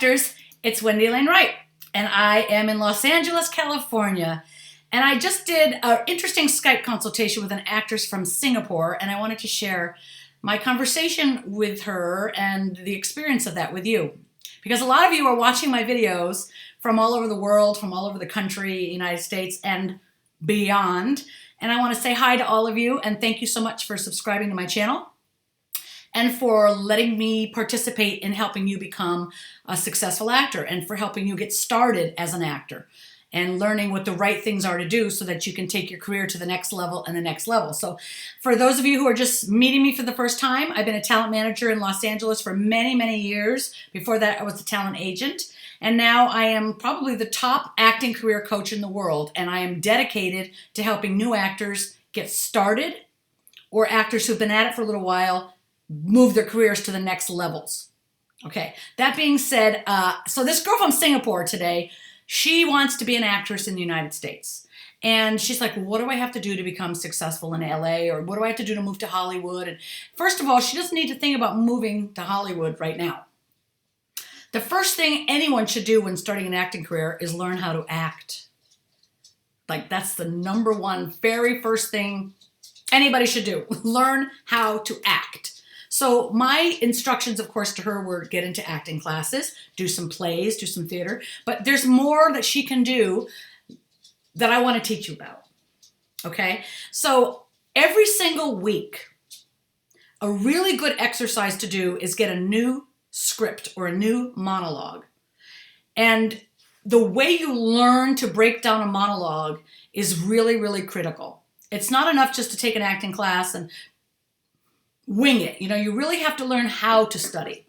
actors, it's Wendy Alane Wright, and I am in Los Angeles, California. And I just did an interesting Skype consultation with an actress from Singapore, and I wanted to share my conversation with her and the experience of that with you. Because a lot of you are watching my videos from all over the world, from all over the country, United States, and beyond. And I want to say hi to all of you, and thank you so much for subscribing to my channel and for letting me participate in helping you become a successful actor and for helping you get started as an actor and learning what the right things are to do so that you can take your career to the next level and the next level. So for those of you who are just meeting me for the first time, I've been a talent manager in Los Angeles for many, many years. Before that, I was a talent agent. And now I am probably the top acting career coach in the world. And I am dedicated to helping new actors get started or actors who've been at it for a little while move their careers to the next levels. Okay, that being said, so this girl from Singapore today, she wants to be an actress in the United States. And she's like, what do I have to do to become successful in LA? Or what do I have to do to move to Hollywood? And first of all, she doesn't need to think about moving to Hollywood right now. The first thing anyone should do when starting an acting career is learn how to act. Like that's the number one, very first thing anybody should do. Learn how to act. So my instructions, of course, to her were get into acting classes, do some plays, do some theater, but there's more that she can do that I want to teach you about, okay? So every single week, a really good exercise to do is get a new script or a new monologue. And the way you learn to break down a monologue is really, really critical. It's not enough just to take an acting class and wing it. You know, you really have to learn how to study.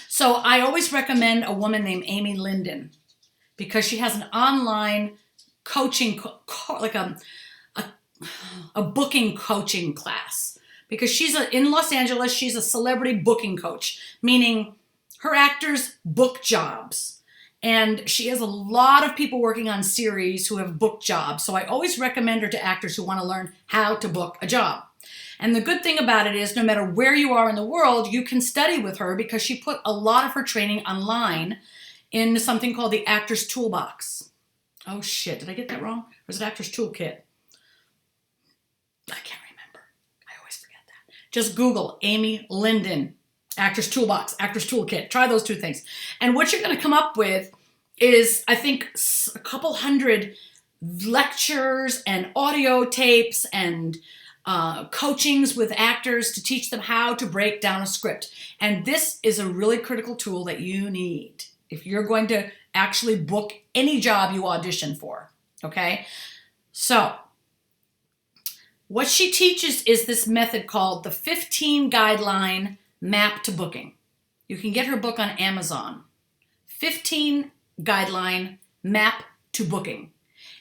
So I always recommend a woman named Amy Linden because she has an online coaching, like a booking coaching class. Because she's in Los Angeles, she's a celebrity booking coach, meaning her actors book jobs. And she has a lot of people working on series who have booked jobs. So I always recommend her to actors who want to learn how to book a job. And the good thing about it is no matter where you are in the world, you can study with her because she put a lot of her training online in something called the Actor's Toolbox. Oh shit, did I get that wrong? Or is it Actor's Toolkit? I can't remember. I always forget that. Just Google Amy Linden, Actor's Toolbox, Actor's Toolkit. Try those two things. And what you're going to come up with is, I think, a couple hundred lectures and audio tapes and coachings with actors to teach them how to break down a script. And this is a really critical tool that you need if you're going to actually book any job you audition for, okay? So what she teaches is this method called the 15 Guideline Map to Booking. You can get her book on Amazon. 15 Guideline Map to Booking.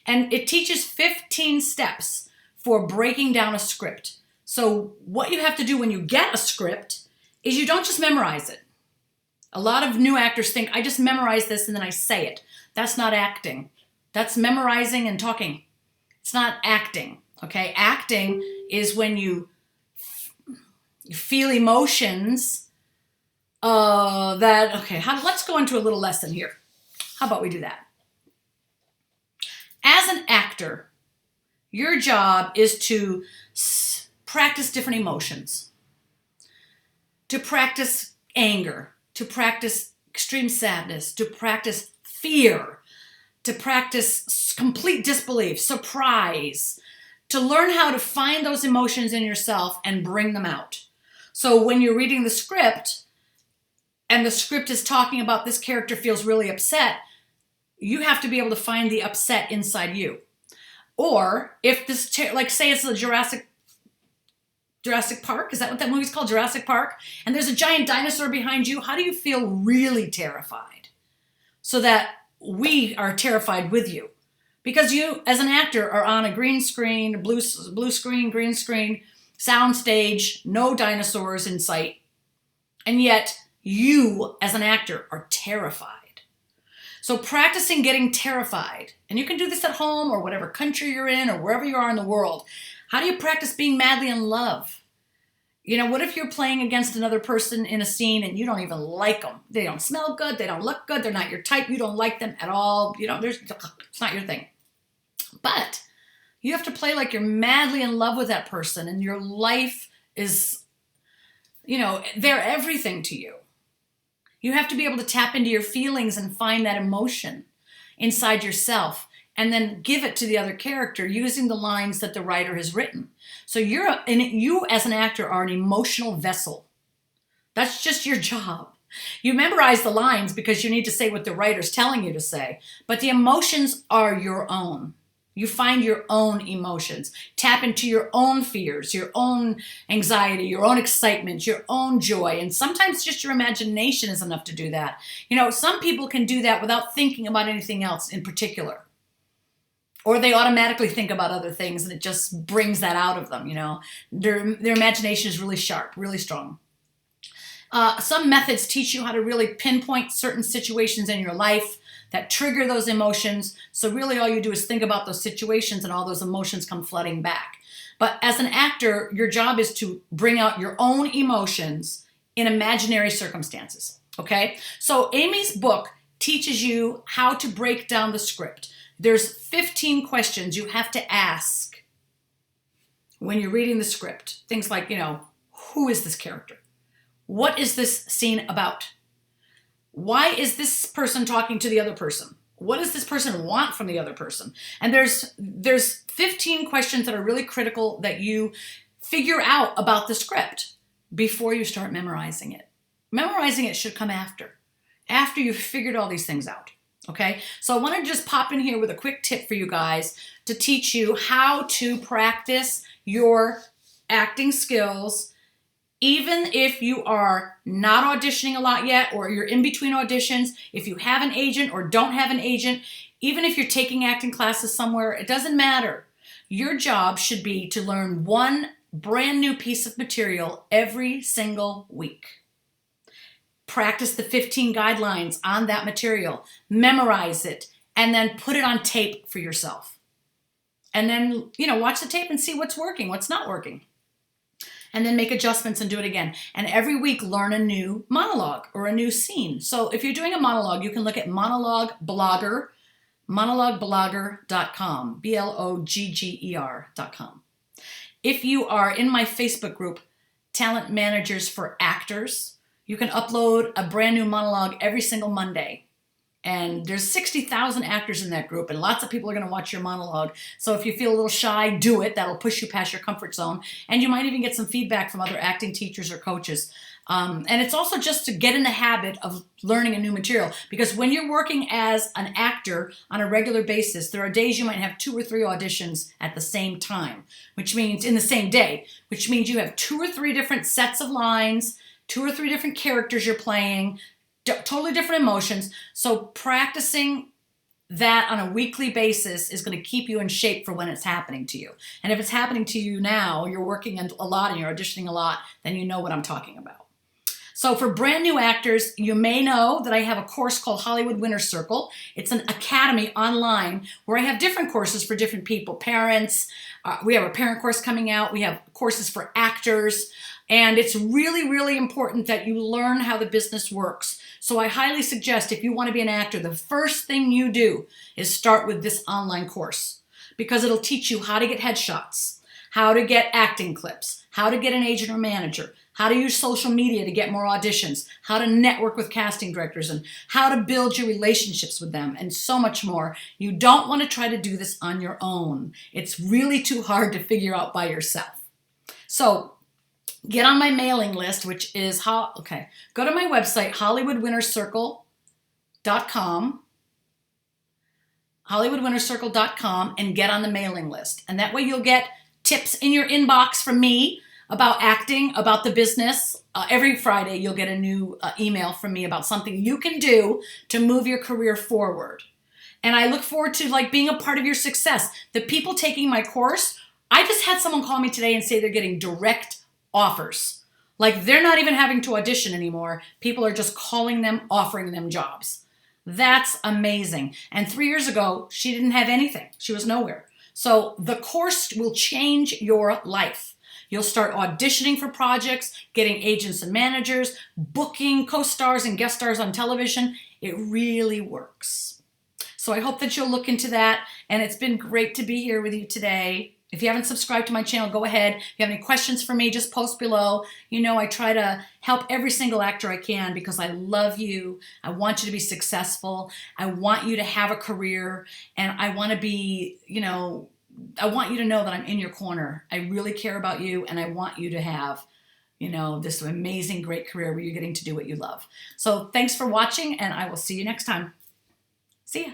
And it teaches 15 steps for breaking down a script. So what you have to do when you get a script is you don't just memorize it. A lot of new actors think, I just memorize this and then I say it. That's not acting. That's memorizing and talking. It's not acting, okay? Acting is when you feel emotions let's go into a little lesson here. How about we do that? As an actor, your job is to practice different emotions, to practice anger, to practice extreme sadness, to practice fear, to practice complete disbelief, surprise, to learn how to find those emotions in yourself and bring them out. So when you're reading the script and the script is talking about this character feels really upset, you have to be able to find the upset inside you. Or if this, like say it's the Jurassic Park, is that what that movie's called, Jurassic Park? And there's a giant dinosaur behind you, how do you feel really terrified? So that we are terrified with you. Because you, as an actor, are on a green screen, blue screen, green screen, sound stage, no dinosaurs in sight. And yet, you, as an actor, are terrified. So practicing getting terrified, and you can do this at home or whatever country you're in or wherever you are in the world. How do you practice being madly in love? What if you're playing against another person in a scene and you don't even like them? They don't smell good. They don't look good. They're not your type. You don't like them at all. It's not your thing. But you have to play like you're madly in love with that person and your life is, they're everything to you. You have to be able to tap into your feelings and find that emotion inside yourself and then give it to the other character using the lines that the writer has written. So you as an actor are an emotional vessel. That's just your job. You memorize the lines because you need to say what the writer's telling you to say, but the emotions are your own. You find your own emotions, tap into your own fears, your own anxiety, your own excitement, your own joy. And sometimes just your imagination is enough to do that. Some people can do that without thinking about anything else in particular. Or they automatically think about other things and it just brings that out of them, Their imagination is really sharp, really strong. Some methods teach you how to really pinpoint certain situations in your life that trigger those emotions. So really all you do is think about those situations and all those emotions come flooding back. But as an actor, your job is to bring out your own emotions in imaginary circumstances, okay? So Amy's book teaches you how to break down the script. There's 15 questions you have to ask when you're reading the script. Things like, who is this character? What is this scene about? Why is this person talking to the other person? What does this person want from the other person? And there's 15 questions that are really critical that you figure out about the script before you start memorizing it. Memorizing it should come after you've figured all these things out. Okay, so I want to just pop in here with a quick tip for you guys to teach you how to practice your acting skills, even if you are not auditioning a lot yet, or you're in between auditions, if you have an agent or don't have an agent, even if you're taking acting classes somewhere, it doesn't matter. Your job should be to learn one brand new piece of material every single week. Practice the 15 guidelines on that material, memorize it, and then put it on tape for yourself. And then, watch the tape and see what's working, what's not working. And then make adjustments and do it again. And every week, learn a new monologue or a new scene. So if you're doing a monologue, you can look at monologueblogger.com, blogger.com. If you are in my Facebook group, Talent Managers for Actors, you can upload a brand new monologue every single Monday. And there's 60,000 actors in that group, and lots of people are going to watch your monologue. So if you feel a little shy, do it. That'll push you past your comfort zone. And you might even get some feedback from other acting teachers or coaches. And it's also just to get in the habit of learning a new material. Because when you're working as an actor on a regular basis, there are days you might have 2 or 3 auditions at the same time, which means in the same day, which means you have 2 or 3 different sets of lines, 2 or 3 different characters you're playing, totally different emotions. So practicing that on a weekly basis is going to keep you in shape for when it's happening to you. And if it's happening to you now, you're working a lot and you're auditioning a lot, then you know what I'm talking about. So for brand new actors, you may know that I have a course called Hollywood Winner's Circle. It's an academy online where I have different courses for different people, parents. We have a parent course coming out. We have courses for actors. And it's really, really important that you learn how the business works. So I highly suggest if you want to be an actor, the first thing you do is start with this online course because it'll teach you how to get headshots, how to get acting clips, how to get an agent or manager, how to use social media to get more auditions, how to network with casting directors, and how to build your relationships with them, and so much more. You don't want to try to do this on your own. It's really too hard to figure out by yourself. So get on my mailing list, which is, go to my website, hollywoodwinnercircle.com, hollywoodwinnercircle.com, and get on the mailing list. And that way you'll get tips in your inbox from me about acting, about the business. Every Friday you'll get a new email from me about something you can do to move your career forward. And I look forward to being a part of your success. The people taking my course, I just had someone call me today and say they're getting direct offers. They're not even having to audition anymore. People are just calling them, offering them jobs. That's amazing. And 3 years ago, she didn't have anything. She was nowhere. So the course will change your life. You'll start auditioning for projects, getting agents and managers, booking co-stars and guest stars on television. It really works. So I hope that you'll look into that. And it's been great to be here with you today. If you haven't subscribed to my channel, go ahead. If you have any questions for me, just post below. You know I try to help every single actor I can because I love you. I want you to be successful. I want you to have a career. And I want to be, I want you to know that I'm in your corner. I really care about you, and I want you to have, this amazing, great career where you're getting to do what you love. So thanks for watching, and I will see you next time. See ya.